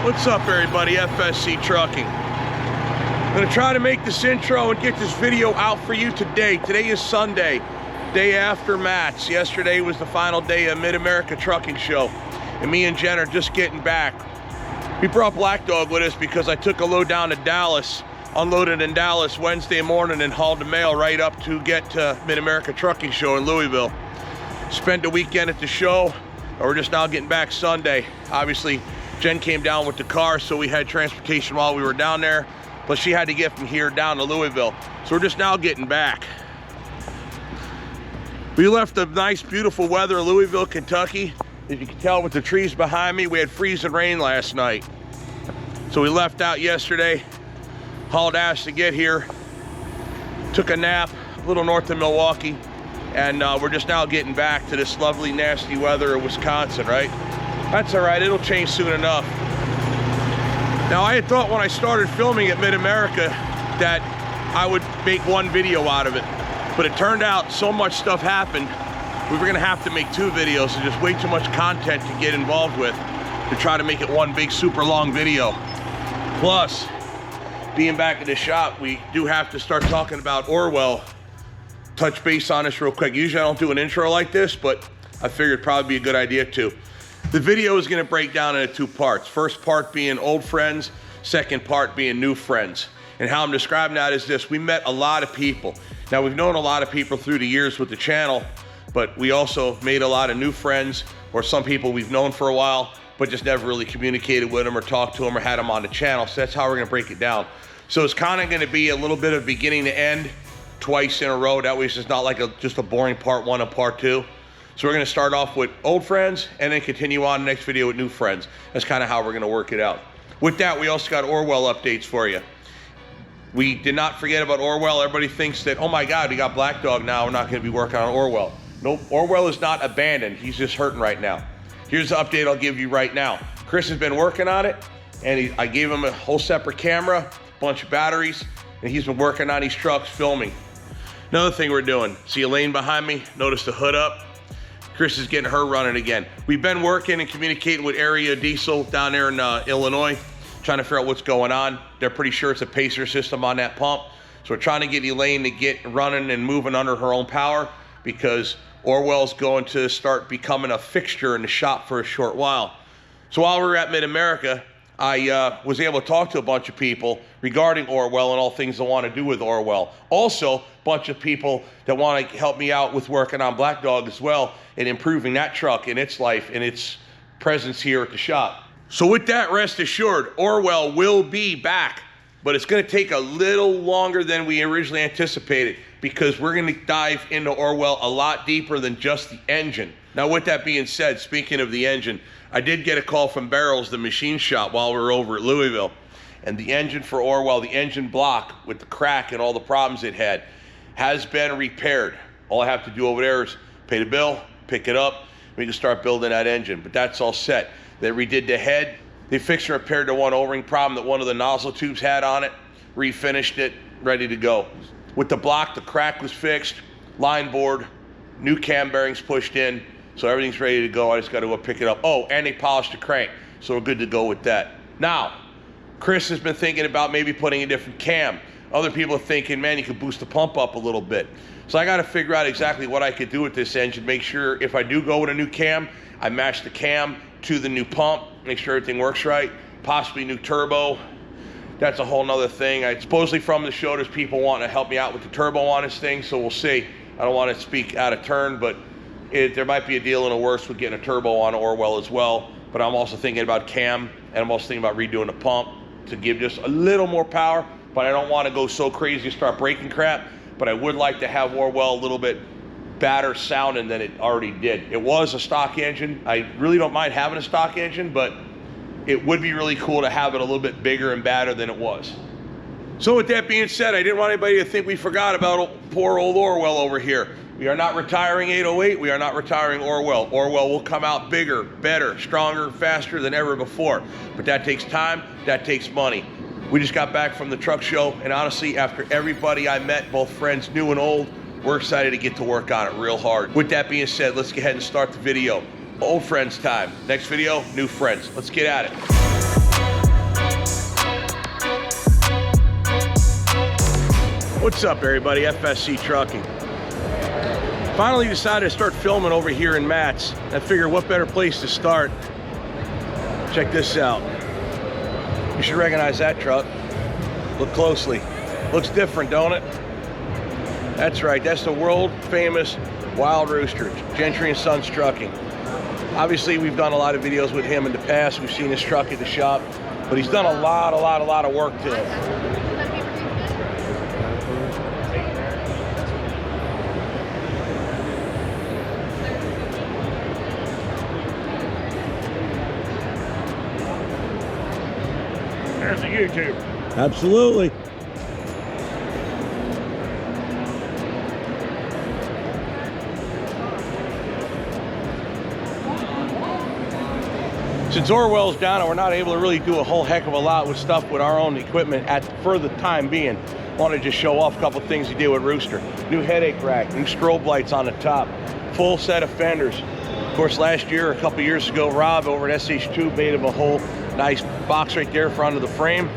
What's up, everybody? FSC Trucking. I'm gonna try to make this intro and get this video out for you today. Today is Sunday, day after Matt's. Yesterday was the final day of Mid-America Trucking Show, and me and Jen are just getting back. We brought Black Dog with us because I took a load down to Dallas, unloaded in Dallas Wednesday morning, and hauled the mail right up to get to Mid-America Trucking Show in Louisville. Spent the weekend at the show, and we're just now getting back Sunday. Obviously, Jen came down with the car, so we had transportation while we were down there, but she had to get from here down to Louisville. So we're just now getting back. We left the nice, beautiful weather in Louisville, Kentucky. As you can tell with the trees behind me, we had freezing rain last night. So we left out yesterday, hauled ass to get here, took a nap a little north of Milwaukee, and we're just now getting back to this lovely, nasty weather of Wisconsin, right? That's all right, it'll change soon enough. Now, I had thought when I started filming at Mid-America that I would make one video out of it, but it turned out so much stuff happened, we were gonna have to make two videos, and just way too much content to get involved with to try to make it one big, super long video. Plus, being back at the shop, we do have to start talking about Orwell. Touch base on this real quick. Usually I don't do an intro like this, but I figured it'd probably be a good idea too. The video is gonna break down into two parts. First part being old friends, second part being new friends. And how I'm describing that is this: we met a lot of people. Now, we've known a lot of people through the years with the channel, but we also made a lot of new friends, or some people we've known for a while, but just never really communicated with them or talked to them or had them on the channel. So that's how we're gonna break it down. So it's kind of gonna be a little bit of beginning to end, twice in a row. That way it's just not like just a boring part one and part two. So we're gonna start off with old friends and then continue on the next video with new friends. That's kind of how we're gonna work it out. With that, we also got Orwell updates for you. We did not forget about Orwell. Everybody thinks that, oh my God, we got Black Dog now, we're not gonna be working on Orwell. Nope, Orwell is not abandoned. He's just hurting right now. Here's the update I'll give you right now. Chris has been working on it, and I gave him a whole separate camera, bunch of batteries, and he's been working on these trucks, filming. Another thing we're doing, see a lane behind me? Notice the hood up? Chris is getting her running again. We've been working and communicating with Area Diesel down there in Illinois, trying to figure out what's going on. They're pretty sure it's a pacer system on that pump. So we're trying to get Elaine to get running and moving under her own power, because Orwell's going to start becoming a fixture in the shop for a short while. So while we were at Mid-America, I was able to talk to a bunch of people regarding Orwell and all things they want to do with Orwell. Also, a bunch of people that want to help me out with working on Black Dog as well and improving that truck and its life and its presence here at the shop. So with that, rest assured, Orwell will be back, but it's going to take a little longer than we originally anticipated, because we're going to dive into Orwell a lot deeper than just the engine. Now, with that being said, speaking of the engine, I did get a call from Barrels, the machine shop, while we were over at Louisville. And the engine for Orwell, the engine block with the crack and all the problems it had, has been repaired. All I have to do over there is pay the bill, pick it up, we can start building that engine. But that's all set. They redid the head. They fixed and repaired the one O-ring problem that one of the nozzle tubes had on it, refinished it, ready to go. With the block, the crack was fixed, line board, new cam bearings pushed in, so everything's ready to go. I just got to go pick it up. Oh, and they polished the crank, so we're good to go with that. Now, Chris has been thinking about maybe putting a different cam. Other people are thinking, man, you could boost the pump up a little bit. So I got to figure out exactly what I could do with this engine, make sure if I do go with a new cam, I match the cam to the new pump, make sure everything works right, possibly new turbo. That's a whole nother thing. Supposedly from the show, there's people wanting to help me out with the turbo on this thing, so we'll see. I don't want to speak out of turn, but there might be a deal in the works with getting a turbo on Orwell as well. But I'm also thinking about cam, and I'm also thinking about redoing the pump to give just a little more power, but I don't want to go so crazy and start breaking crap. But I would like to have Orwell a little bit better sounding than it already did. It was a stock engine. I really don't mind having a stock engine, but it would be really cool to have it a little bit bigger and badder than it was. So with that being said, I didn't want anybody to think we forgot about poor old Orwell over here. We are not retiring 808, we are not retiring Orwell. Orwell will come out bigger, better, stronger, faster than ever before. But that takes time, that takes money. We just got back from the truck show, and honestly, after everybody I met, both friends new and old, we're excited to get to work on it real hard. With that being said, let's go ahead and start the video. Old friends time. Next video, new friends. Let's get at it. What's up, everybody? FSC Trucking. Finally decided to start filming over here in Matt's. I figured what better place to start. Check this out. You should recognize that truck. Look closely. Looks different, don't it? That's right, that's the world famous Wild Rooster, Gentry and Sons Trucking. Obviously, we've done a lot of videos with him in the past. We've seen his truck at the shop, but he's done a lot of work to it. There's a YouTube. Absolutely. Since Orwell's down and we're not able to really do a whole heck of a lot with stuff with our own equipment for the time being, I want to just show off a couple things he did with Rooster. New headache rack, new strobe lights on the top, full set of fenders. Of course, last year, a couple years ago, Rob over at SH2 made him a whole nice box right there for under the frame.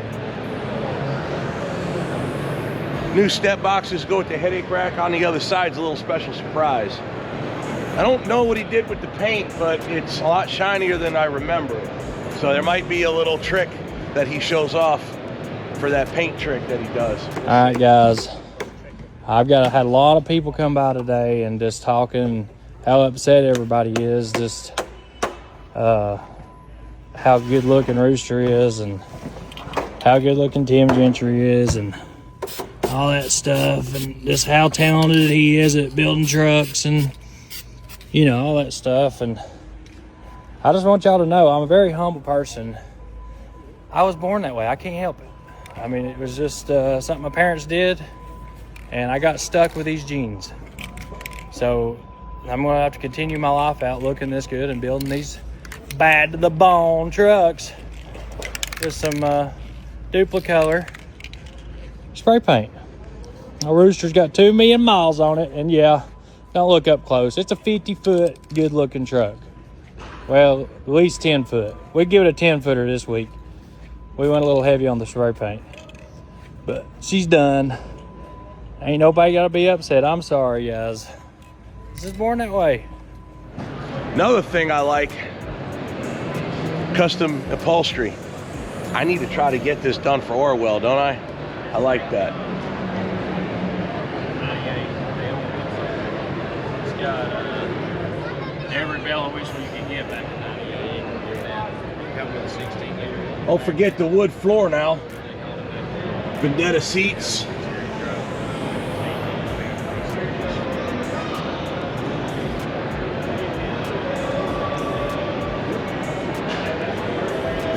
New step boxes go with the headache rack on the other side. It's a little special surprise. I don't know what he did with the paint, but it's a lot shinier than I remember. So there might be a little trick that he shows off for that paint trick that he does. All right, guys. I've had a lot of people come by today and just talking how upset everybody is, just how good looking Rooster is and how good looking Tim Gentry is and all that stuff, and just how talented he is at building trucks and, you know, all that stuff. And I just want y'all to know I'm a very humble person. I was born that way. I can't help it. I mean, it was just something my parents did, and I got stuck with these genes. So I'm gonna have to continue my life out looking this good and building these bad to the bone trucks with some Duplicolor spray paint. My Rooster's got 2 million miles on it, and yeah, don't look up close. It's a 50-foot good looking truck. Well, at least 10 foot. We'd give it a 10-footer this week. We went a little heavy on the spray paint, but she's done. Ain't nobody gotta be upset. I'm sorry, guys. This is born that way. Another thing I like, custom upholstery. I need to try to get this done for Orwell, don't I? I like that. It's got every bell and whistle you can get back in 98. Come with a 16-liter. Don't forget the wood floor now. Vendetta seats.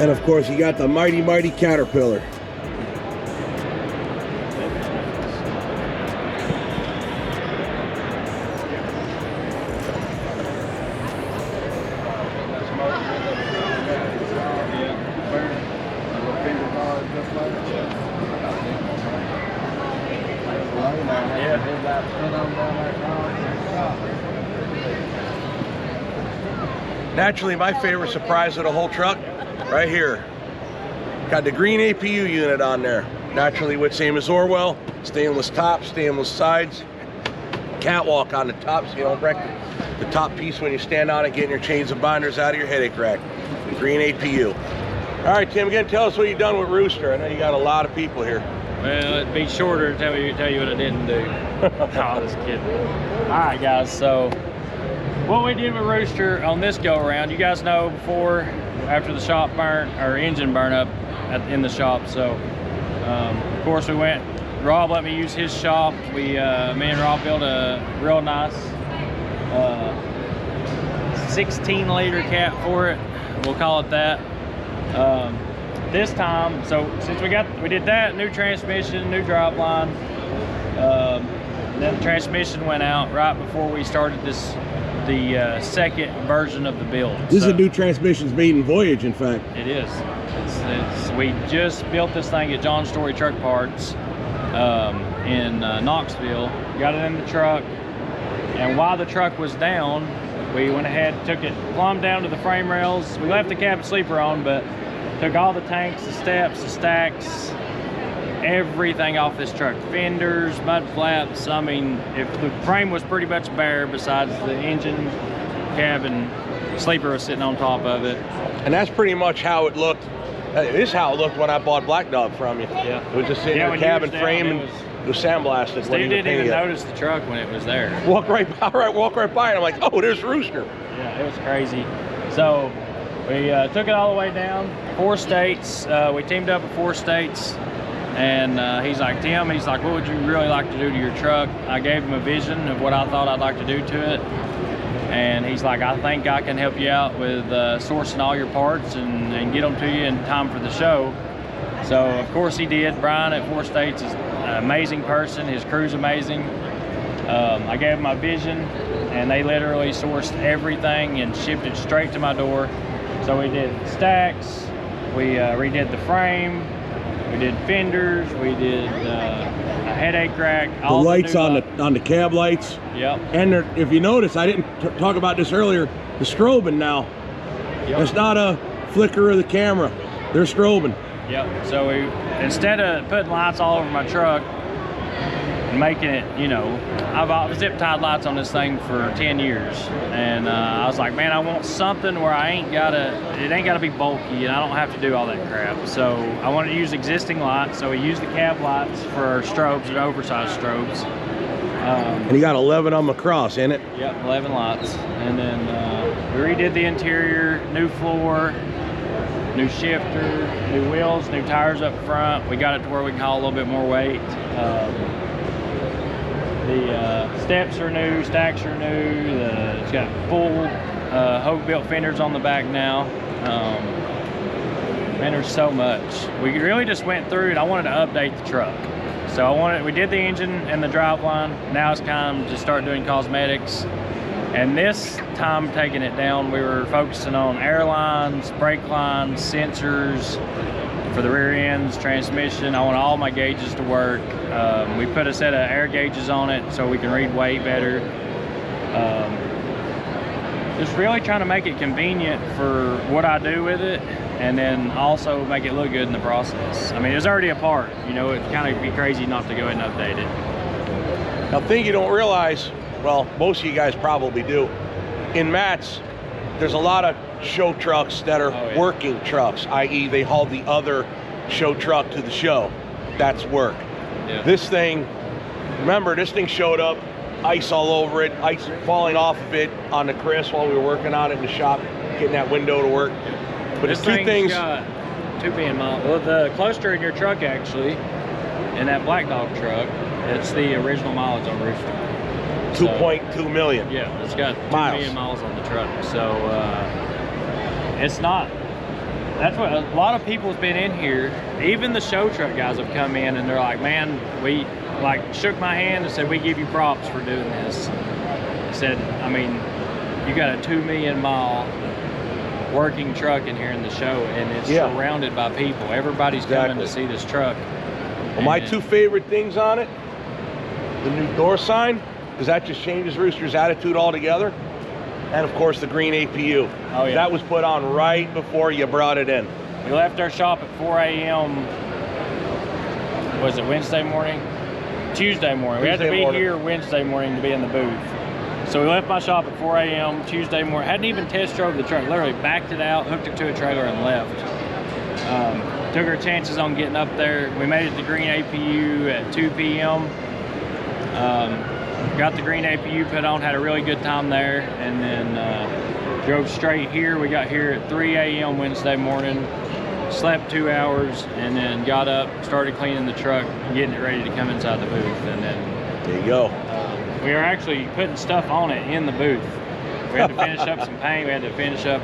And of course, you got the mighty Caterpillar. Naturally, my favorite surprise of the whole truck, right here. Got the green APU unit on there. Naturally, with same as Orwell, stainless top, stainless sides, catwalk on the top so you don't wreck the top piece when you stand on it, getting your chains and binders out of your headache rack. The green APU. All right, Tim, again, tell us what you've done with Rooster. I know you got a lot of people here. Well, it'd be shorter to tell you what I didn't do. No, just kidding. All right, guys, so what we did with Rooster on this go around, you guys know before, after the shop burnt, or engine burnt up in the shop. So of course we went, Rob let me use his shop. Me and Rob built a real nice 16-liter cat for it, we'll call it that. This time, so since we did that, new transmission, new drive line, then the transmission went out right before we started the second version of the build. This is a new transmission's maiden voyage, in fact. It is. We just built this thing at John Story Truck Parts in Knoxville. Got it in the truck, and while the truck was down, we went ahead, took it plumb down to the frame rails. We left the cabin sleeper on, but took all the tanks, the steps, the stacks, everything off this truck. Fenders, mud flaps. I mean, if the frame was pretty much bare besides the engine, cab, and sleeper was sitting on top of it. And that's pretty much how it looked. This is how it looked when I bought Black Dog from you. Yeah. It was just sitting in the cab and frame, and it was sandblasted. Steve didn't even notice the truck when it was there. Walk right by, and I'm like, oh, there's Rooster. Yeah, it was crazy. So we took it all the way down, 4 states. We teamed up with 4 states. And he's like, Tim, he's like, what would you really like to do to your truck? I gave him a vision of what I thought I'd like to do to it. And he's like, I think I can help you out with sourcing all your parts and get them to you in time for the show. So, of course, he did. Brian at 4 States is an amazing person. His crew's amazing. I gave him my vision, and they literally sourced everything and shipped it straight to my door. So we did stacks, we redid the frame, we did fenders, we did a headache rack. The lights on the cab lights. Yep. And if you notice, I didn't talk about this earlier, the strobing now. Yep. It's not a flicker of the camera. They're strobing. Yep. So we, instead of putting lights all over my truck and making it, you know, I've zip tied lights on this thing for 10 years. And I was like, man, I want something where it ain't gotta be bulky and I don't have to do all that crap. So I wanted to use existing lights. So we used the cab lights for our strobes and oversized strobes. And you got 11 of them across, ain't it? Yep, 11 lights. And then we redid the interior, new floor, new shifter, new wheels, new tires up front. We got it to where we can haul a little bit more weight. The steps are new, stacks are new. It's got full Hogue-built fenders on the back now. Man, there's so much. We really just went through and I wanted to update the truck. So we did the engine and the driveline. Now it's time to start doing cosmetics. And this time taking it down, we were focusing on air lines, brake lines, sensors for the rear ends, transmission. I want all my gauges to work. We put a set of air gauges on it so we can read weight better. Just really trying to make it convenient for what I do with it, and then also make it look good in the process. I mean, it's already a part, you know, it'd kind of be crazy not to go ahead and update it. Now, thing you don't realize, well, most of you guys probably do, in Matt's, there's a lot of show trucks that are working trucks, i.e. they haul the other show truck to the show. That's work. Yeah. This thing, remember, this thing showed up, ice all over it, ice falling off of it on the Chris while we were working on it in the shop, getting that window to work. But this it's two things. Got 2 being miles. Well, the cluster in your truck actually, in that Black Dog truck, it's the original mileage on Rooster. 2.2 million. Yeah, it's got 2 million miles on the truck. So it's not. That's what a lot of people have been in here. Even the show truck guys have come in and they're like, man, we like shook my hand and said, we give you props for doing this. I said, I mean, you got a 2 million mile working truck in here in the show, and it's surrounded by people. Everybody's coming to see this truck. Well, my 2 favorite things on it, the new door sign, because that just changes Rooster's attitude altogether. And of course the green APU. Oh, yeah. That was put on right before you brought it in. We left our shop at 4 a.m. Was it Wednesday morning? Tuesday morning. We had to be here Wednesday morning to be in the booth. So we left my shop at 4 a.m. Tuesday morning. Hadn't even test drove the truck. Literally backed it out, hooked it to a trailer, and left. Took our chances on getting up there. We made it to green APU at 2 p.m. Got the green APU put on, had a really good time there, and then drove straight here. We got here at 3 a.m. Wednesday morning, slept 2 hours, and then got up, started cleaning the truck, getting it ready to come inside the booth. And then there you go. We are actually putting stuff on it in the booth. We had to finish up some paint, we had to finish up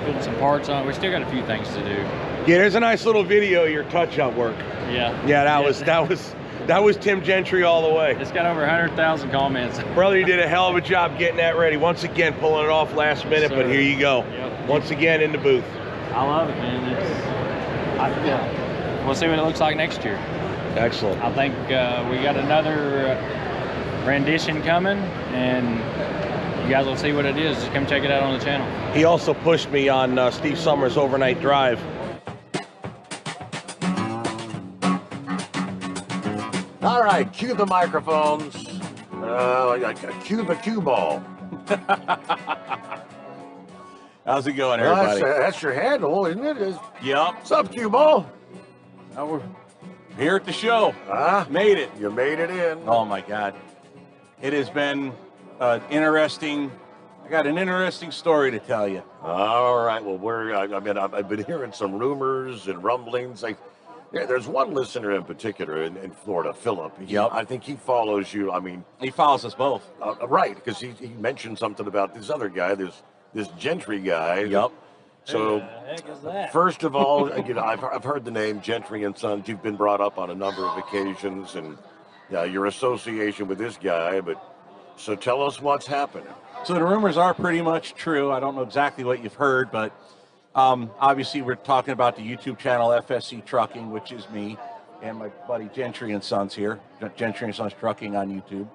putting some parts on it. We still got a few things to do. Yeah, there's a nice little video of your touch-up work. Yeah. Yeah, that was Tim Gentry all the way. It's got over 100,000 comments. Brother, you did a hell of a job getting that ready. Once again, pulling it off last minute, but here you go. Yep. Once again in the booth. I love it, man. We'll see what it looks like next year. Excellent. I think we got another rendition coming, and you guys will see what it is. Just come check it out on the channel. He also pushed me on Steve Summers' overnight drive. right, cue the microphones. Cue the cue ball. How's it going, everybody? That's your handle, isn't it? Yep. What's up, cue ball? Now we're here at the show. Made it. You made it in. Oh my God. It has been interesting. I got an interesting story to tell you. All right. Well, I've been hearing some rumors and rumblings. There's one listener in particular in Florida, Philip. Yep. I think he follows you. I mean, he follows us both. Right, because he mentioned something about this other guy, this Gentry guy. Yep. So, Who the heck is that? first of all, I've heard the name Gentry and Sons. You've been brought up on a number of occasions, and your association with this guy. So tell us what's happening. So the rumors are pretty much true. I don't know exactly what you've heard, but obviously we're talking about the YouTube channel FSC Trucking, which is me and my buddy Gentry and Sons here, Gentry and Sons Trucking on YouTube.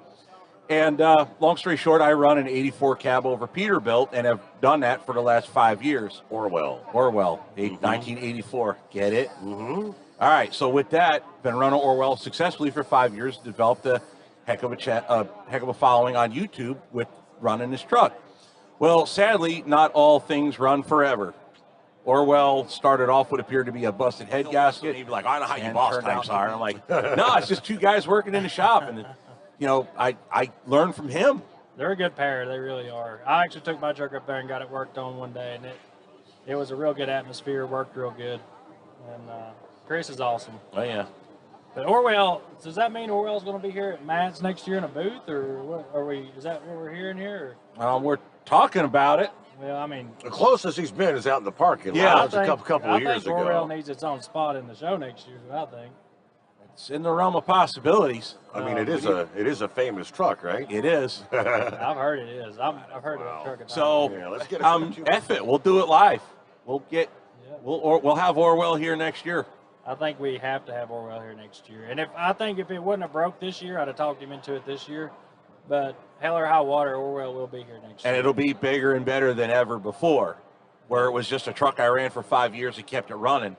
And long story short, I run an 84 cab over Peterbilt and have done that for the last 5 years. Orwell, 1984. Get it? Mm-hmm. All right. So with that, been running Orwell successfully for 5 years. Developed a heck of a following on YouTube with running this truck. Well, sadly, not all things run forever. Orwell started off what appeared to be a busted head gasket. He'd be like, I know how you boss types are. I'm like, no, it's just two guys working in the shop, and I learned from him. They're a good pair. They really are. I actually took my truck up there and got it worked on one day, and it was a real good atmosphere. Worked real good, and Chris is awesome. Oh yeah. But Orwell, does that mean Orwell's going to be here at Matt's next year in a booth, or what are we? Is that what we're hearing here? We're talking about it. Well, I mean, The closest he's been is out in the parking lot. Yeah, That was a couple of years I think Orwell ago. needs its own spot in the show next year. I think. It's in the realm of possibilities. I mean, it is a famous truck, right? It is. I've heard it is. I've heard of that truck. At So, Yeah, let's get F it. We'll do it live. We'll have Orwell here next year. I think we have to have Orwell here next year. And if it wouldn't have broke this year, I'd have talked him into it this year. But hell or high water, Orwell will be here next year. And it'll be bigger and better than ever before, where it was just a truck I ran for 5 years and kept it running.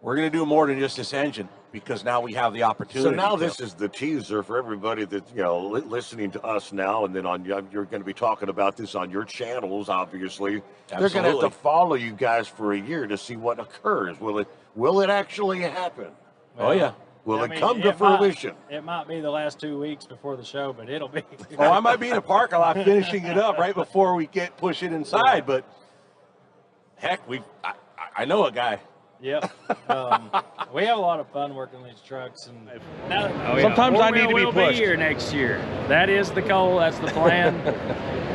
We're going to do more than just this engine, because now we have the opportunity. So now this is the teaser for everybody that's listening to us now, and then you're going to be talking about this on your channels. Obviously, they're going to have to follow you guys for a year to see what occurs. Will it actually happen? Oh yeah. Will it come to fruition? It might be the last 2 weeks before the show, but it'll be. Oh, I might be in the parking lot finishing it up right before we push it inside. But heck, I know a guy. Yep. We have a lot of fun working these trucks, and Sometimes I need to be Orwell will pushed. be here next year. That is the goal. That's the plan.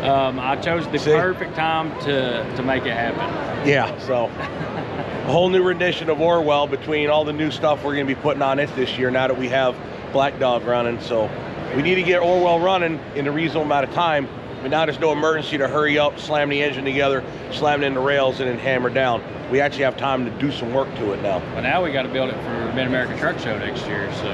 I chose the perfect time to make it happen. Yeah, so a whole new rendition of Orwell between all the new stuff we're going to be putting on it this year now that we have Black Dog running. So we need to get Orwell running in a reasonable amount of time, but now there's no emergency to hurry up, slam the engine together, slam it in the rails, and then hammer down. We actually have time to do some work to it now. But now we got to build it for Mid-American Truck Show next year, so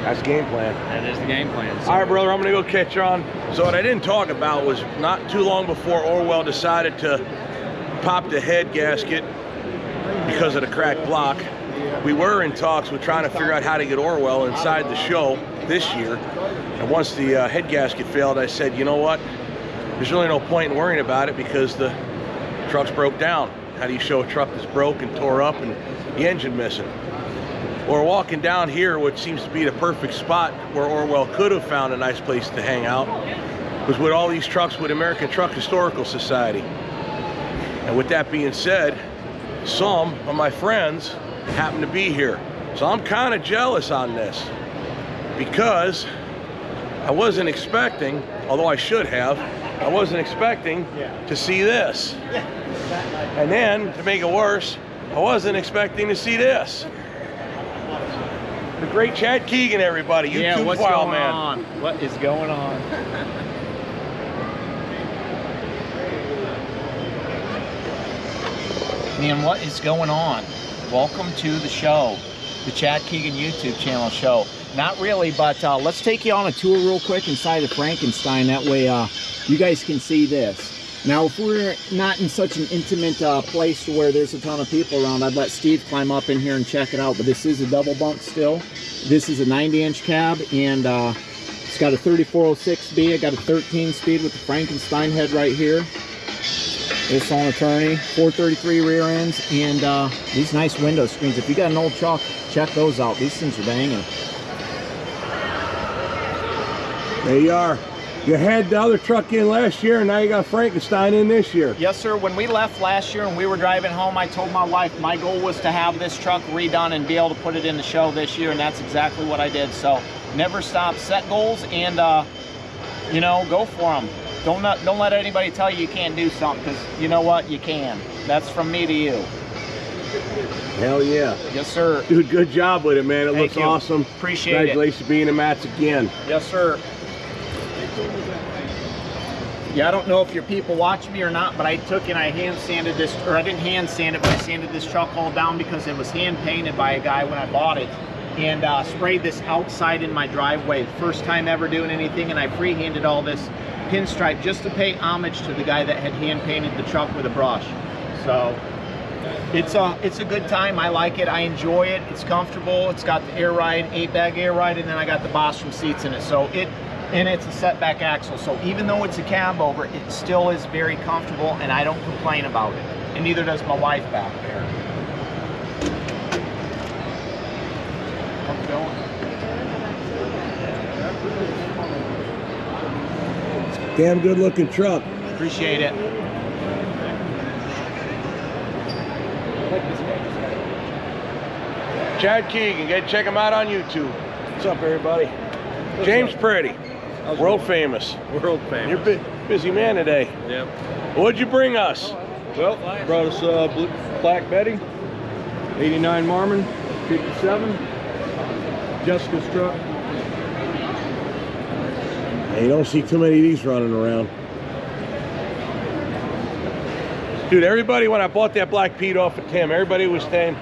that's the game plan. That is the game plan. So. All right, brother, I'm going to go catch you on. So what I didn't talk about was not too long before Orwell decided to pop the head gasket because of the cracked block. We were in talks with trying to figure out how to get Orwell inside the show this year. And once the head gasket failed, I said, you know what? There's really no point in worrying about it because the truck's broke down. How do you show a truck that's broke and tore up and the engine missing? We're walking down here, which seems to be the perfect spot where Orwell could have found a nice place to hang out, was with all these trucks with American Truck Historical Society. And with that being said, some of my friends happen to be here. So I'm kind of jealous on this because I wasn't expecting, although I should have, I wasn't expecting to see this. And then, to make it worse, I wasn't expecting to see this. The great Chad Keegan, everybody. YouTube's what's wild, going man. on? What is going on? Man, what is going on? Welcome to the show, the Chad Keegan YouTube channel show. Not really, but let's take you on a tour real quick inside of Frankenstein. That way you guys can see this. Now, if we're not in such an intimate place to where there's a ton of people around, I'd let Steve climb up in here and check it out. But this is a double bunk still. This is a 90-inch cab, and it's got a 3406B. I got a 13-speed with the Frankenstein head right here. This on attorney, 433 rear ends, and these nice window screens. If you got an old truck, check those out. These things are banging. There you are. You had the other truck in last year, and now you got Frankenstein in this year. Yes, sir. When we left last year and we were driving home, I told my wife my goal was to have this truck redone and be able to put it in the show this year, and that's exactly what I did. So never stop, set goals, and you know, go for them. Don't let anybody tell you can't do something, because you know what, you can. That's from me to you. Hell yeah. Yes, sir. Dude, good job with it, man. It looks you. awesome. Appreciate it. Congratulations being the mats again. Yes, sir. Yeah, I don't know if your people watch me or not, but I took and I hand sanded this, or I didn't hand sand it, but I sanded this truck all down because it was hand painted by a guy when I bought it, and sprayed this outside in my driveway. First time ever doing anything, and I freehanded all this pinstripe just to pay homage to the guy that had hand painted the truck with a brush. So it's a good time. I like it. I enjoy it. It's comfortable. It's got the air ride, 8-bag air ride, and then I got the Bostrom seats in it. So and it's a setback axle, so even though it's a cab over, it still is very comfortable, and I don't complain about it, and neither does my wife back there. How's it going? Damn good looking truck. Appreciate it. Chad Keegan, go check him out on YouTube. What's up, everybody? James Pretty. World famous. World famous. You're a busy man today. Yep. What'd you bring us? Well, brought us Black Betty, 89 Marmon, 57, Jessica's truck. Hey, you don't see too many of these running around. Dude, everybody, when I bought that Black Pete off of Tim, everybody was trying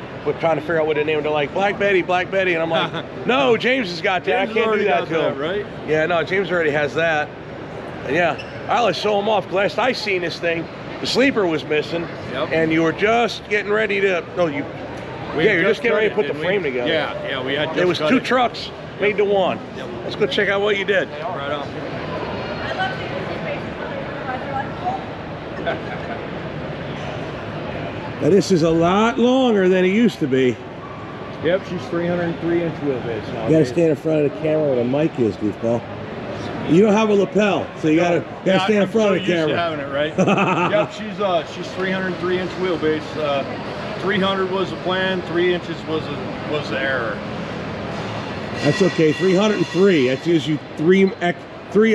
to figure out what the name. They're like, Black Betty, and I'm like, no, James has got that. James I can't do that to him. Right? Yeah, no, James already has that. And yeah, I let show him off. Last I seen this thing, the sleeper was missing, and you were just getting ready to. No, you're just getting ready to put the frame together. Yeah, we had. It was two trucks made to one. Yep. Let's go check out what you did. Right on. Now this is a lot longer than it used to be. Yep, she's 303-inch wheelbase now. You gotta stand in front of the camera where the mic is, goofball. You don't have a lapel, so you gotta stand in front of the camera. Having it right. Yep, she's 303-inch wheelbase. 300 was the plan. 3 inches was the error. That's okay. 303. That gives you three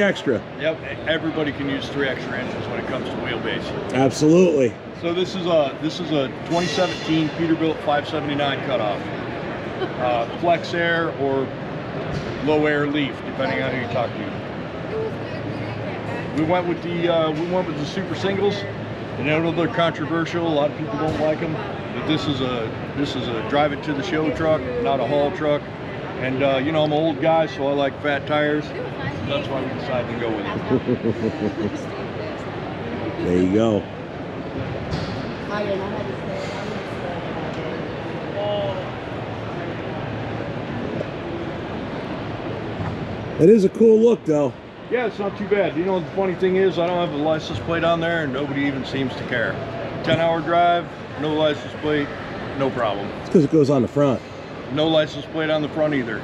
extra. Yep, everybody can use 3 extra inches when it comes to wheelbase. Absolutely. So this is a 2017 Peterbilt 579 cutoff. Flex air or low air leaf, depending on who you talk to. We went with the super singles. And I know they're controversial. A lot of people don't like them, but this is a drive it to the show truck, not a haul truck. And you know, I'm an old guy, so I like fat tires. So that's why we decided to go with it. There you go. It is a cool look, though. Yeah, it's not too bad. You know, the funny thing is, I don't have a license plate on there, and nobody even seems to care. 10-hour drive, no license plate, no problem. It's because it goes on the front. No license plate on the front either.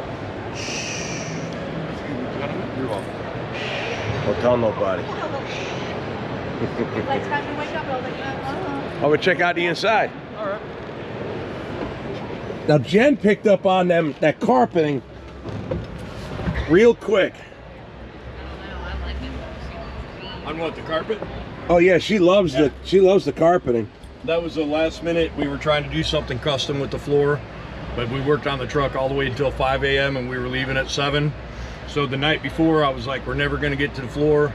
You're welcome. Don't tell nobody. I'm gonna check out the inside. All right. Now Jen picked up on that carpeting real quick. On what, the carpet? Oh yeah, she loves the carpeting. That was the last minute. We were trying to do something custom with the floor, but we worked on the truck all the way until 5 a.m. and we were leaving at 7. So the night before, I was like, we're never gonna get to the floor.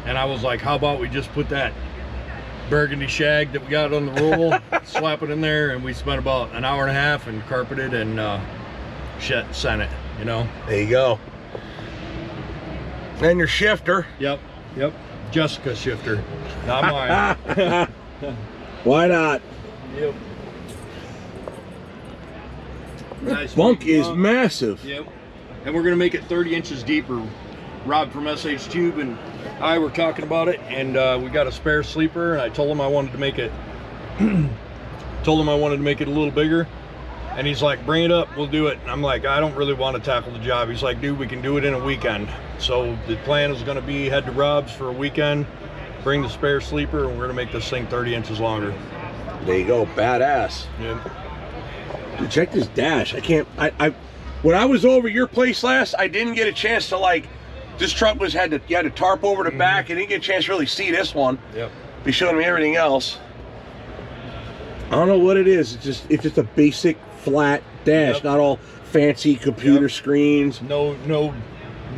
And I was like, how about we just put that burgundy shag that we got on the roll, slap it in there, and we spent about an hour and a half and carpeted and sent it, you know? There you go. And your shifter. Yep. Jessica's shifter, not mine. Why not? Yep. Nice Bunk big is massive. Yep. And we're gonna make it 30 inches deeper. Rob from SH Tube and I were talking about it, and we got a spare sleeper, and I told him I wanted to make it a little bigger, and he's like, bring it up, we'll do it. And I'm like, I don't really want to tackle the job. He's like, dude, we can do it in a weekend. So the plan is going to be head to Rob's for a weekend, bring the spare sleeper, and we're going to make this thing 30 inches longer. There you go, badass. Yeah. Dude, check this dash. When I was over your place last, I didn't get a chance to like. This truck you had to tarp over the back. I didn't get a chance to really see this one. Yep. Be showing me everything else. I don't know what it is. It's just a basic flat dash, Yep. Not all fancy computer screens. No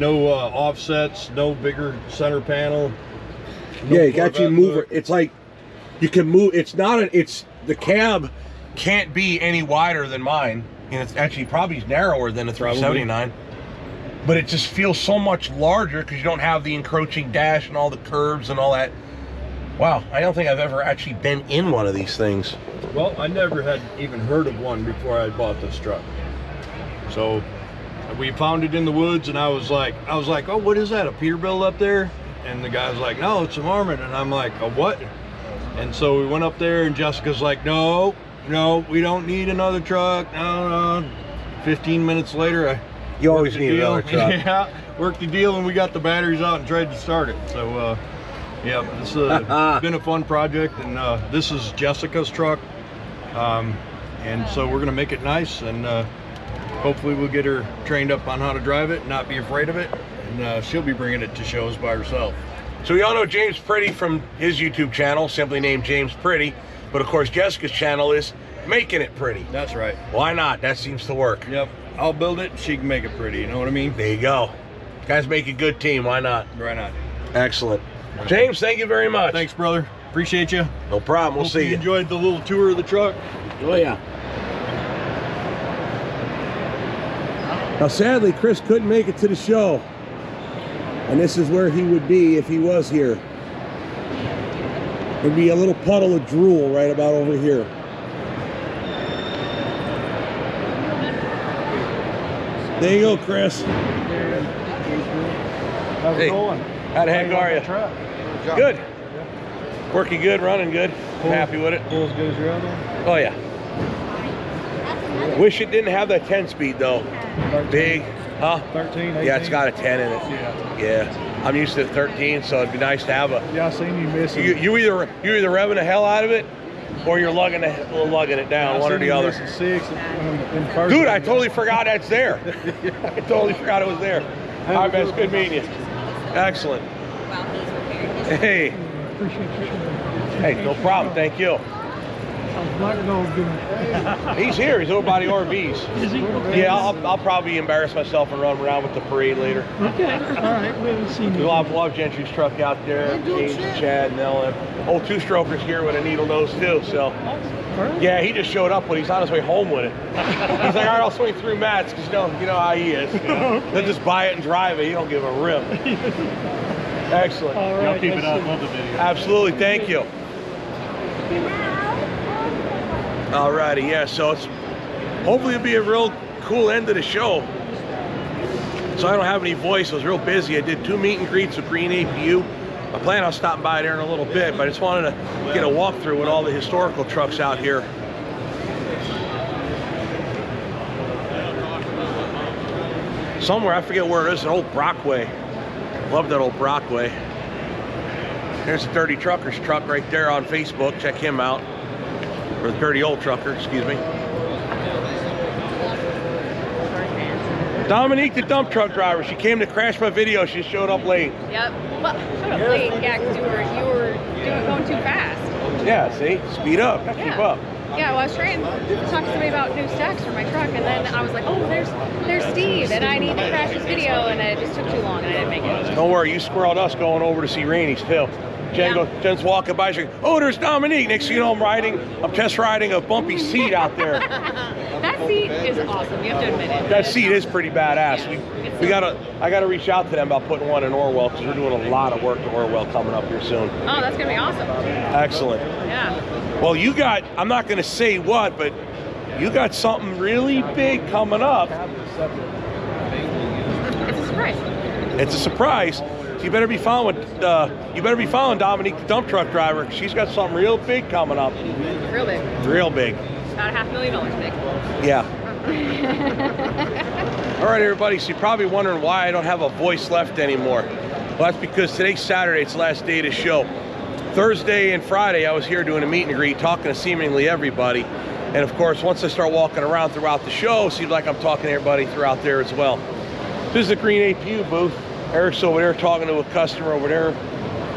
offsets, no bigger center panel. No Yeah, you got you Corvette move look. it. It's like you can move. It's not an. It's the cab can't be any wider than mine, and it's actually probably narrower than a 379. But it just feels so much larger because you don't have the encroaching dash and all the curves and all that. Wow, I don't think I've ever actually been in one of these things. Well, I never had even heard of one before I bought this truck. So we found it in the woods, and I was like, oh, what is that? A Peterbilt up there? And the guy's like, no, it's a Marmot. And I'm like, a what? And so we went up there, and Jessica's like, no, we don't need another truck. No. 15 minutes later, You always need another truck. Yeah, worked the deal, and we got the batteries out and tried to start it. So, yeah, this has been a fun project, and this is Jessica's truck. And so we're gonna make it nice, and hopefully we'll get her trained up on how to drive it, not be afraid of it, and she'll be bringing it to shows by herself. So we all know James Pretty from his YouTube channel, simply named James Pretty. But of course, Jessica's channel is Making It Pretty. That's right. Why not? That seems to work. Yep. I'll build it, she can make it pretty, you know what I mean? There you go. You guys make a good team, why not? Why not? Excellent. James, thank you very much. Thanks, brother. Appreciate you. No problem, we'll Hope see you you. enjoyed the little tour of the truck. Oh yeah. Now sadly, Chris couldn't make it to the show. And this is where he would be if he was here. There'd be a little puddle of drool right about over here. There you go, Chris. How's Hey. it going? How the heck are you? Truck. Good. Working good, running good. Happy with it. Pull as good as your other one? Oh yeah. Wish it didn't have that 10-speed though. 13. Big, huh? 13, 18? Yeah, it's got a 10 in it. Yeah. Yeah. I'm used to 13, so it'd be nice to have a. Yeah, I seen you missing. You either revving the hell out of it, or you're lugging it down, one or the other. 6 in first. Dude, I totally forgot that's there. I totally forgot it was there. All right, man, it's good meeting you. Excellent. Hey. Hey, no problem. Thank you. He's here. He's over by the RVs. Is he? Yeah, I'll probably embarrass myself and run around with the parade later. Okay, all right. We haven't seen you. We'll have Gentry's truck out there. James and Chad and they'll have old two-strokers here with a needle nose too. So, yeah, he just showed up when he's on his way home with it. He's like, all right, I'll swing through Matt's because you know how he is. You know? They'll just buy it and drive it. He don't give a rip. Excellent. All right. Y'all keep it up. Love the video. Absolutely. Thank you. Alrighty, yeah, so it's hopefully it'll be a real cool end to the show. So I don't have any voice, I was real busy. I did 2 meet and greets with Green APU. I plan on stopping by there in a little bit, but I just wanted to get a walkthrough with all the historical trucks out here. Somewhere, I forget where it is, an old Brockway. Love that old Brockway. There's a Dirty Trucker's truck right there on Facebook, check him out. Or the Dirty Old Trucker, excuse me. Dominique, the dump truck driver. She came to crash my video. She showed up late. Yep. Well, showed up late. Yeah, because you were going too fast. Yeah, see? Speed up. Keep up. Yeah, well, I was trying to talk to somebody about new stacks for my truck, and then I was like, oh, there's Steve, and I need to crash this video, and it just took too long, and I didn't make it. Don't worry, you squirreled us going over to see Rainey's too. Jen's walking by, she's like, oh, there's Dominique. Next thing you know, I'm test riding a bumpy seat out there. That's That seat is awesome. You have to admit it. That seat is pretty badass. Yeah. I gotta reach out to them about putting one in Orwell because we're doing a lot of work to Orwell coming up here soon. Oh, that's gonna be awesome. Excellent. Yeah. Well, you got, I'm not gonna say what, but you got something really big coming up. It's a surprise. It's a surprise. So you better be following. Dominique, the dump truck driver. 'Cause she's got something real big coming up. Real big. Real big. About $500,000 big. Yeah. All right, everybody. So you're probably wondering why I don't have a voice left anymore. Well, that's because today's Saturday. It's the last day of the show. Thursday and Friday, I was here doing a meet and greet, talking to seemingly everybody. And of course, once I start walking around throughout the show, it seems like I'm talking to everybody throughout there as well. This is the Green APU booth. Eric's over there talking to a customer over there.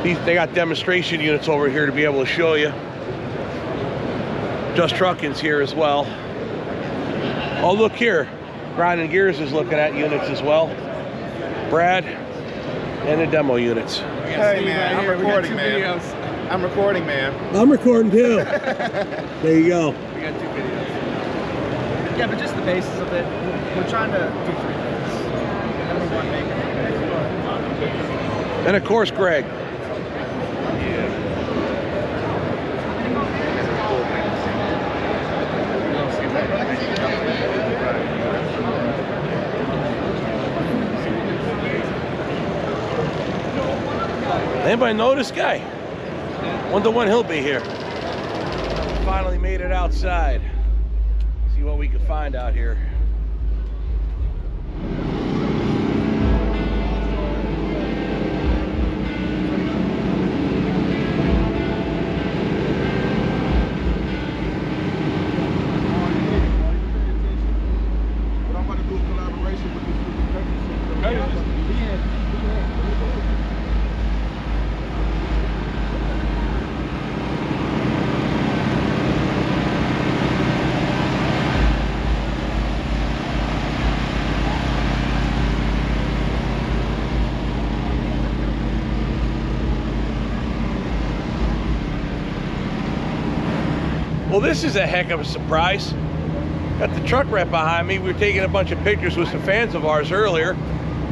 They got demonstration units over here to be able to show you. Just Trucking's here as well. Oh, look here. Grinding Gears is looking at units as well. Brad and the demo units. Hey man, I'm recording, man. I'm recording, man. I'm recording too. There you go. We got 2 videos. Yeah, but just the basis of it. We're trying to do 3 things. Number 1, make it. And of course, Greg. Anybody know this guy? Wonder when he'll be here. Finally made it outside. See what we can find out here. Well, this is a heck of a surprise. Got the truck rep behind me. We were taking a bunch of pictures with some fans of ours earlier,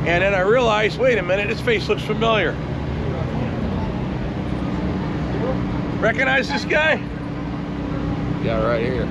and then I realized, wait a minute, his face looks familiar. Recognize this guy? Yeah, right here.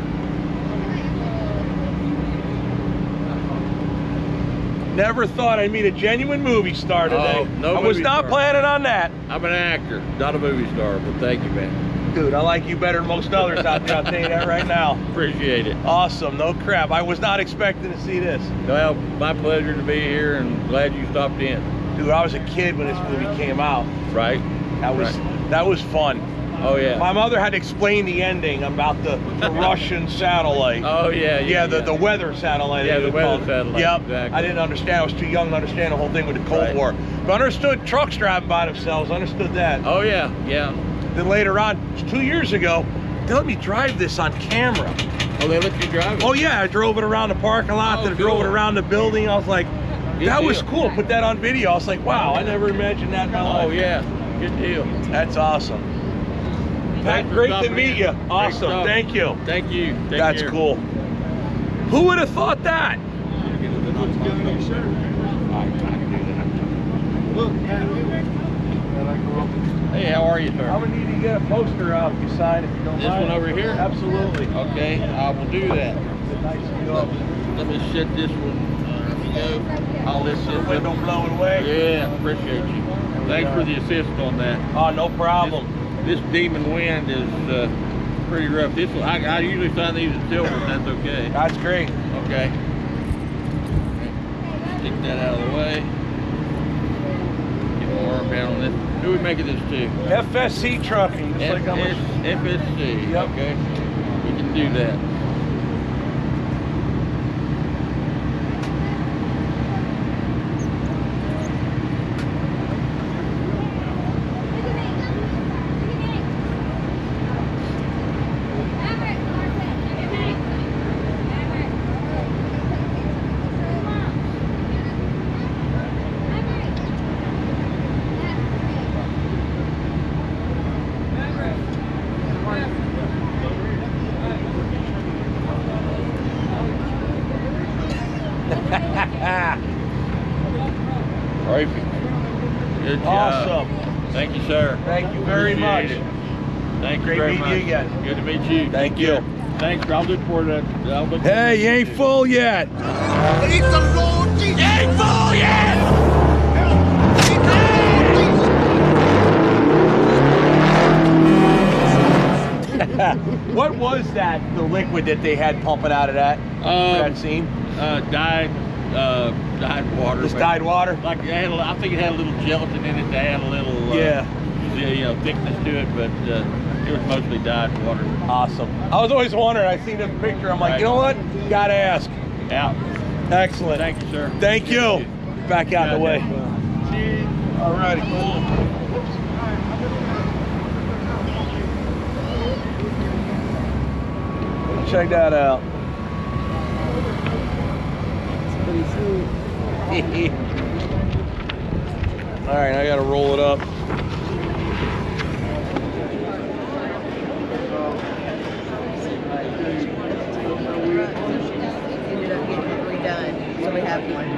Never thought I'd meet a genuine movie star today. Oh, no I was movie not star. planning on that. I'm an actor, not a movie star, but thank you, man. Dude, I like you better than most others out there, I'll tell you that right now. Appreciate it. Awesome, no crap. I was not expecting to see this. Well, my pleasure to be here and glad you stopped in. Dude, I was a kid when this movie came out. Right? That was fun. Oh, yeah. My mother had to explain the ending about the Russian satellite. Oh, yeah. The weather satellite. Yeah, they the would call weather it. satellite, Yep. exactly. I didn't understand. I was too young to understand the whole thing with the Cold War. But I understood trucks driving by themselves. I understood that. Oh, yeah. Then later on, 2 years ago, they let me drive this on camera. Oh, they let you drive it? Oh, yeah. I drove it around the parking lot. Then I drove it around the building. I was like, that was cool. Put that on video. I was like, wow, I never imagined that in my life. Oh, yeah. Good deal. That's awesome. Thanks for Great to stopping meet in. you. Great Awesome. stuff. Thank you. Thank you. Take That's care. cool. Who would have thought that? Hey, how are you, sir? I would need to get a poster out you sign if you don't This mind. one over here? Absolutely. Okay, I will do that. Nice view of it. Let me set this one. There we go. I'll let The this window blowing away. Yeah, appreciate you. Thanks for the assist on that. Oh, no problem. This demon wind is pretty rough. This one, I usually sign these in silver, and that's okay. That's great. Okay. Stick that out of the way. Get my arm down on this. Who are we making this to? FSC Trucking. Just like how much. FSC. Yep. Okay. We can do that. Good job. Awesome. Thank you, sir. Thank you very much. Appreciate it. Thank you Great very meeting much. you again. Good to meet you. Thank you. Thanks. I'll look for that. Hey, you ain't full yet. It's the Lord Jesus. Ain't full yet. What was that? The liquid that they had pumping out of that? That scene? Dyed water. Just dyed water. Like I think it had a little gelatin in it to add a little thickness to it, but it was mostly dyed water. Awesome. I was always wondering. I seen this picture. I'm like, you know what? Gotta ask. Yeah. Excellent. Thank you, sir. Thank you. Back out of the way. All righty. Cool. Check that out. It's pretty sweet. All right, I gotta roll it up. Ended up getting redone, so we have one.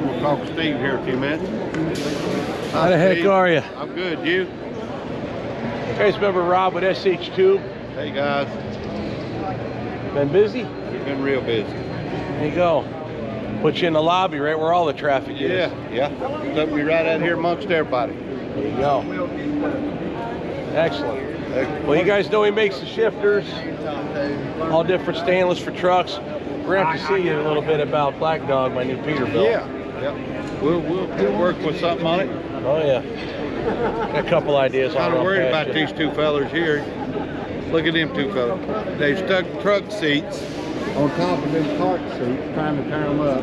We'll talk to Steve here in a few minutes. How the heck are you? I'm good. You? You guys remember Rob with SH2? Hey guys. Been busy? Been real busy. There you go. Put you in the lobby right where all the traffic is. Yeah. Put me right out here amongst everybody. There you go. Excellent. Well, you guys know he makes the shifters, all different stainless for trucks. We're gonna have to see you a little bit about Black Dog, my new Peterbilt. Yeah. We'll work with something on it. Oh yeah. Got a couple ideas. Kind of worried about these two fellers here. Look at them two fellas. They've stuck truck seats on top of them cart seats, trying to turn them up.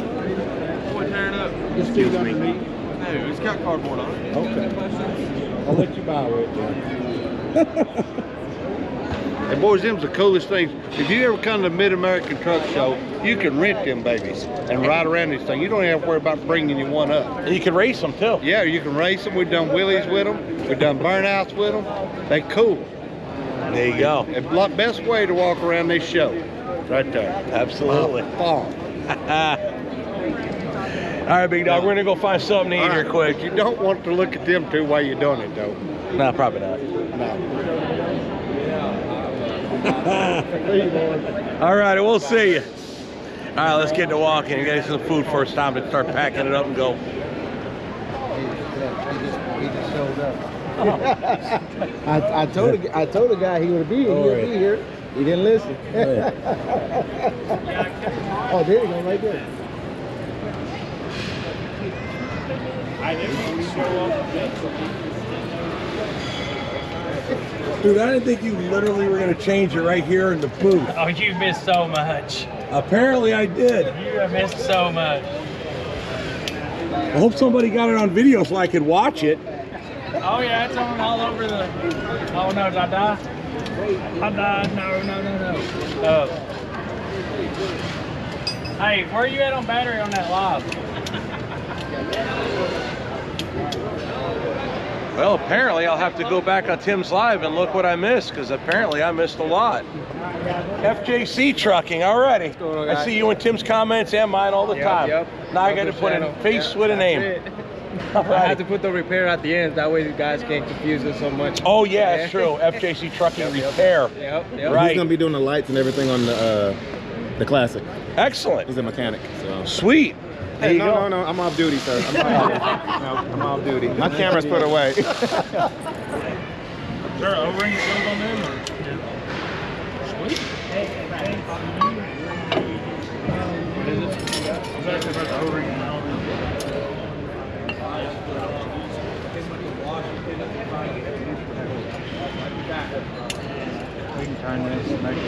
What, tearing up? Just two underneath. No, it's got cardboard on it. Okay. I'll let you borrow it, John. Hey boys, them's the coolest things. If you ever come to the Mid-American Truck Show, you can rent them babies and ride around this thing. You don't have to worry about bringing you one up. And you can race them too. Yeah, you can race them. We've done wheelies with them. We've done burnouts with them. They cool. There you go. The best way to walk around this show, right there. Absolutely. Fun. All right, big dog. We're gonna go find something to eat here quick. But you don't want to look at them two while you're doing it, though. No, probably not. No. All right, we'll see you. All right, let's get to walking. You guys some food first. Time to start packing it up and go. He just showed up. I told the guy he would be here. He would be here. He didn't listen. Oh, there you go, right there. I didn't show up. Dude, I didn't think you literally were going to change it right here in the booth. Oh, you missed so much. Apparently I did. You have missed so much. I hope somebody got it on video so I could watch it. Oh yeah, it's on all over the. Oh no, did I die? I died. No. Oh. Hey, where are you at on battery on that live? Well, apparently I'll have to go back on Tim's live and look what I missed, because apparently I missed a lot. FJC Trucking, already. I see you in Tim's comments and mine all the time. Now I got to put a face with a name. I have to put the repair at the end. That way you guys can't confuse us so much. Oh yeah, it's true. FJC Trucking Repair. Yep. Right. He's gonna be doing the lights and everything on the Classic. Excellent. He's a mechanic. So. Sweet. Hey, no, I'm off duty, sir. I'm off duty. My camera's put away. Is there an O-ring that goes on them? Or? Sweet. What is it? I was asking about the O-ring and all that. We can turn this and make it.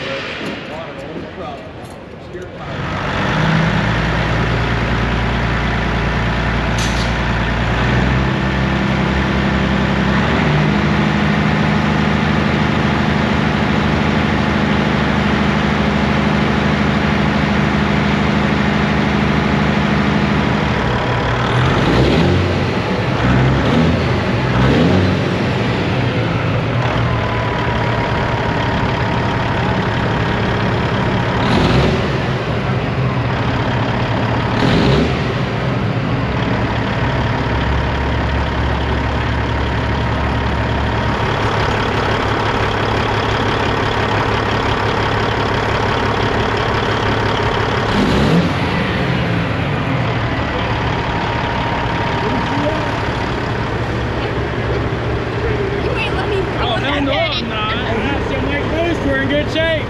good shape.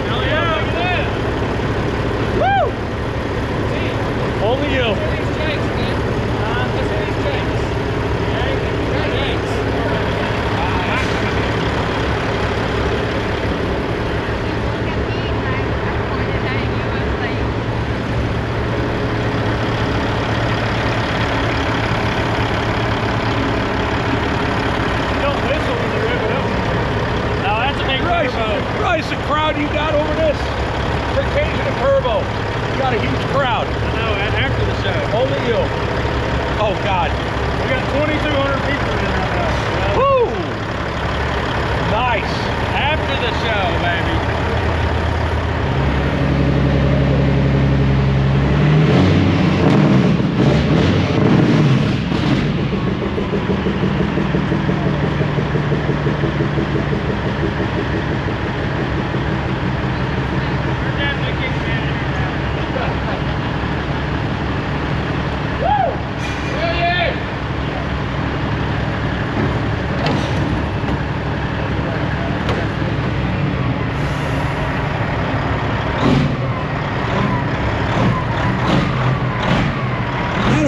Hell yeah. Look at that. Woo! Only you. Christ, the crowd you got over this. For occasion of turbo. You got a huge crowd. I know, after the show. Only you. Oh, God. We got 2,200 people in there now. Woo! Nice. After the show, baby.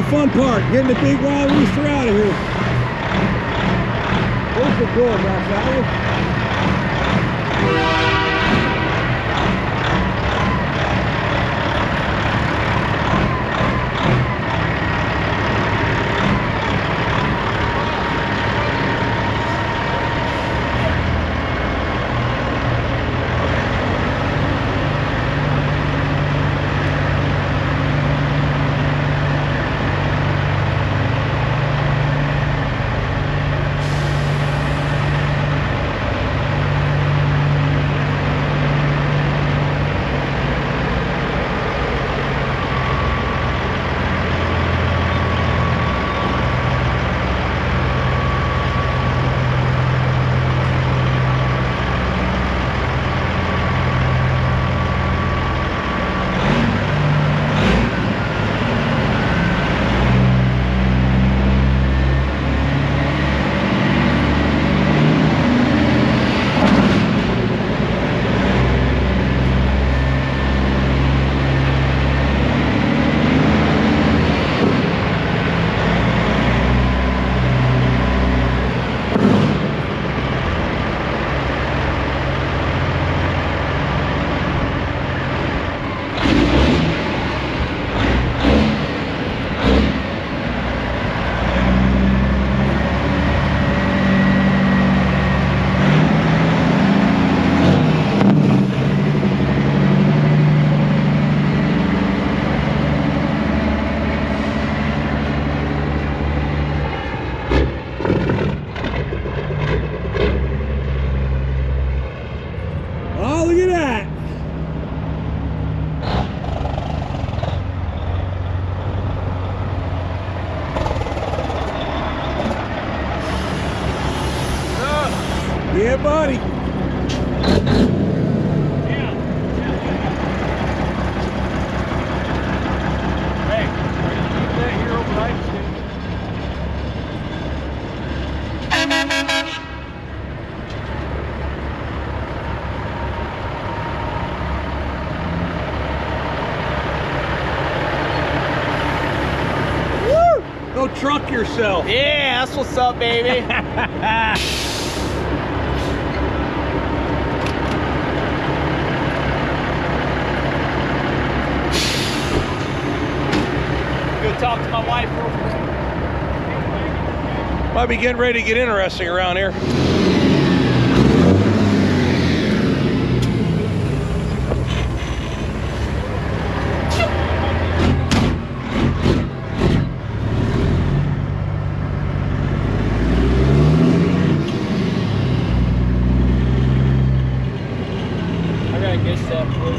Fun part, getting the big wild rooster out of here. Where's the door, Raphael? Yeah, buddy. Hey, are you keep that here overnight? Woo! Go truck yourself. Yeah, that's what's up, baby. Talk to my wife real quick. Might be getting ready to get interesting around here. I gotta get that blue.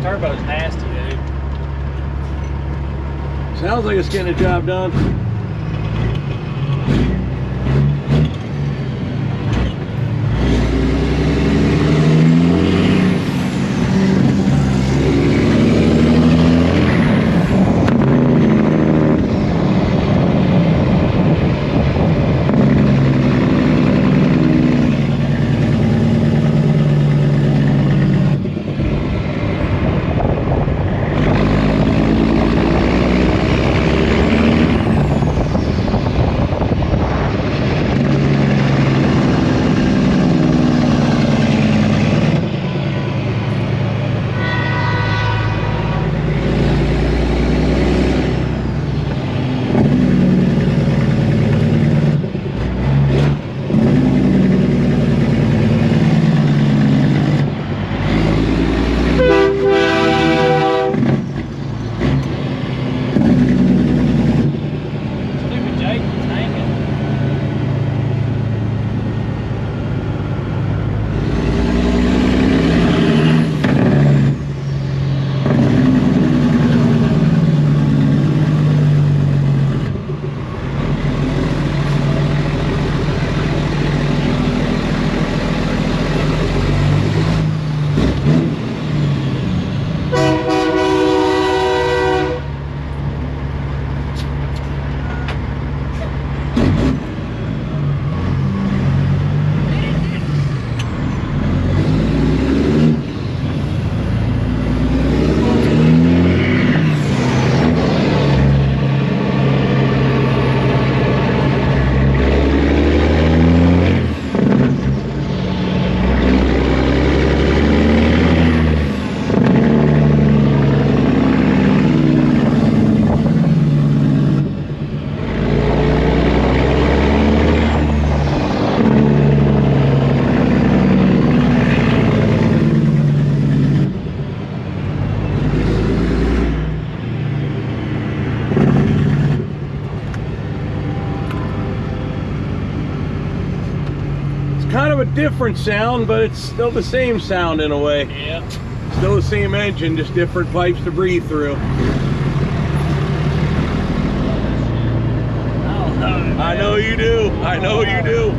turbo's nasty, dude. Sounds like it's getting the job done. Kind of a different sound, but it's still the same sound in a way. Yeah. Still the same engine, just different pipes to breathe through. I know you do. I know you do.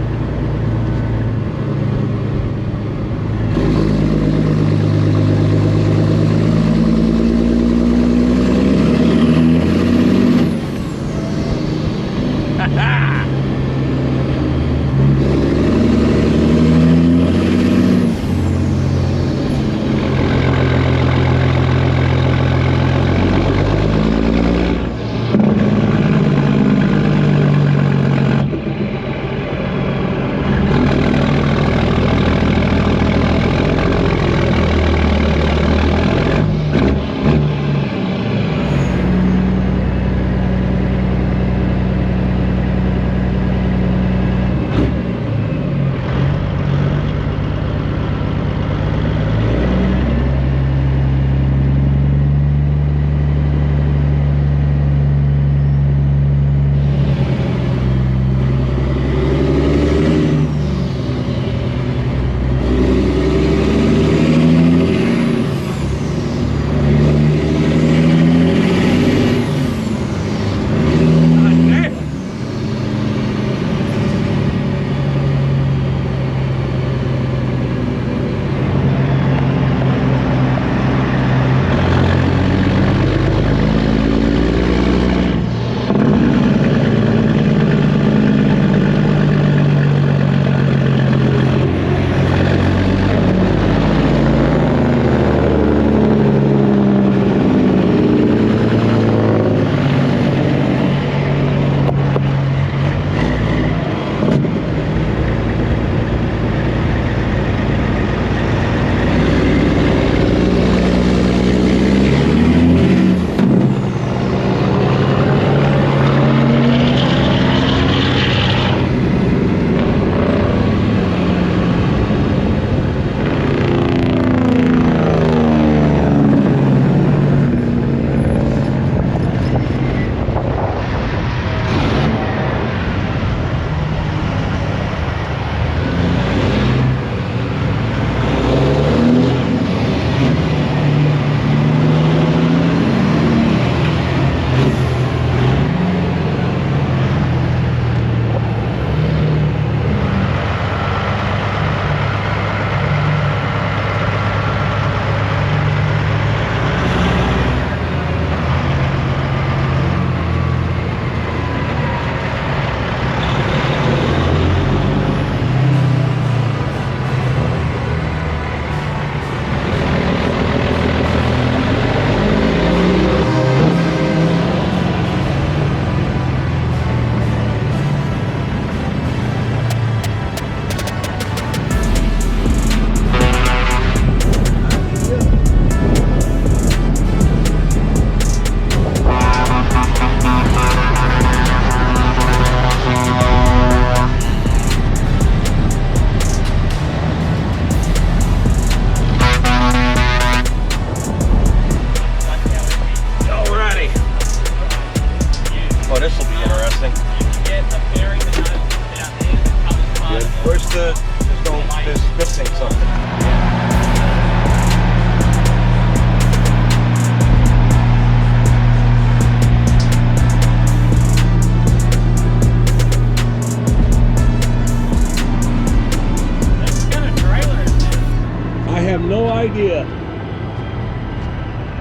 have no idea.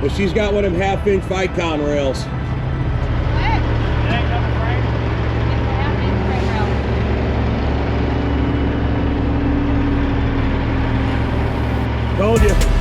But she's got one of them 1/2-inch Vicon rails. Told you.